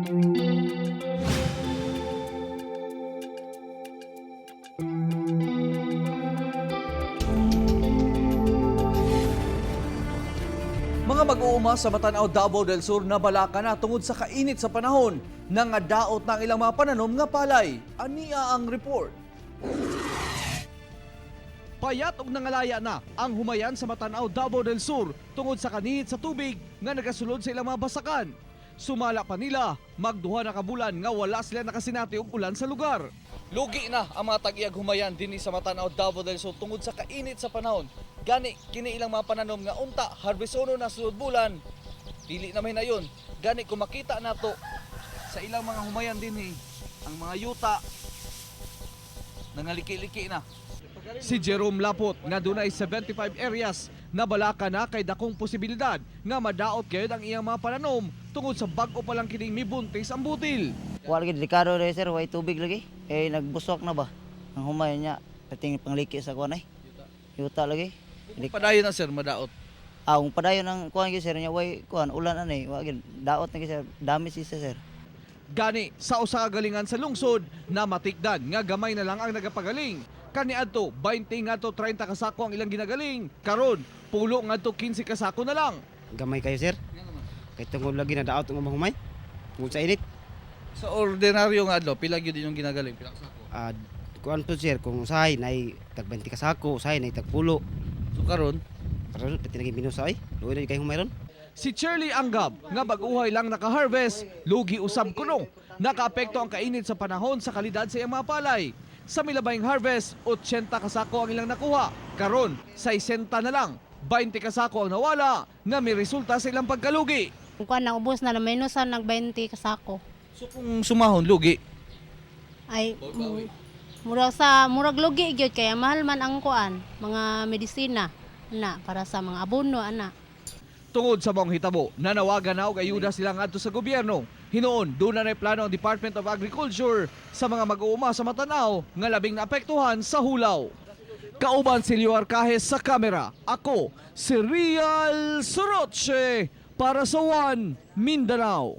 Mga mag-uuma sa Matanao, Davao del Sur na balaka na tungod sa kainit sa panahon nga daot ng ilang mga pananom nga palay. Ania ang report. Payat og nangalaya na ang humayan sa Matanao, Davao del Sur tungod sa kanihit sa tubig nga nagasulod sa ilang mga basakan. Sumala pa nila, magduha na kabulan nga wala sila nakasinati og ulan sa lugar. Lugi na ang mga tag-iyag humayan dinhi sa Matanao, Davao del Sur tungod sa kainit sa panahon. Gani kini ilang mga pananom nga unta harvest uno na sulod bulan. Dili na may na yun. Gani kung makita nato sa ilang mga humayan dinhi ang mga yuta nangaliki-liki na. Si Jerome Lapot nga dunay 75 areas na balaka na kay dakong posibilidad nga madaot gayud ang iyang mga pananom tungod sa bag-o pa lang kining mibuntis ang butil. Wala gid delikado rin sir, way tubig lagi. Eh nagbusok na ba? Ang humayan niya, pating pangliki sa kuan ay. Yuta lagi. Padayon na sir madaot. Ang padayon ng kuan gid sir niya, way kuan ulan ani, wa gid daot na gid sir, dami siya sir. Gani sa usa ka galingan sa lungsod na matikdan nga gamay na lang ang nagapagaling. Kaniadto 20 ngadto 30 ka sako ang ilang ginagaling. Karon pulo ngadto 15 ka sako na lang. Gamay kayo sir. Kay tungod lagi na daot ng mahumay. Tungod sa init. Sa ordinaryo nga adlaw pila gyud yung ginagaling pila ka sako. Kuan to sir kung usahay nay tag 20 ka sako, usahay nay tag pulo. So karon Karon pati naging binusa ay. Luoy na kay humay ron. si Shirley Anggab nga bag-uhay lang naka-harvest, lugi usab kuno. Nakaapekto ang kainit sa panahon sa kalidad sa iyang mga palay. Sa milabayng harvest, 80 kasako ang ilang nakuha. Karon, 60 na lang. 20 kasako ang nawala nga may resulta sa ilang pagkalugi. Kung kuan na ubos na minusan nag 20 kasako. So kung sumahon, lugi. Ay murag lugi gyud kaya mahal man ang kuan, mga medisina na para sa mga abono ana. Tungod sa mong hitabo, nanawagan na og ayuda sila ngadto sa gobyerno. Hinoon, doon na plano ang Department of Agriculture sa mga mag-uuma sa Matanao nga labing naapektuhan sa hulaw. Kauban si Leo Arcajes sa kamera. Ako, si Real Soroche para sa One Mindanao.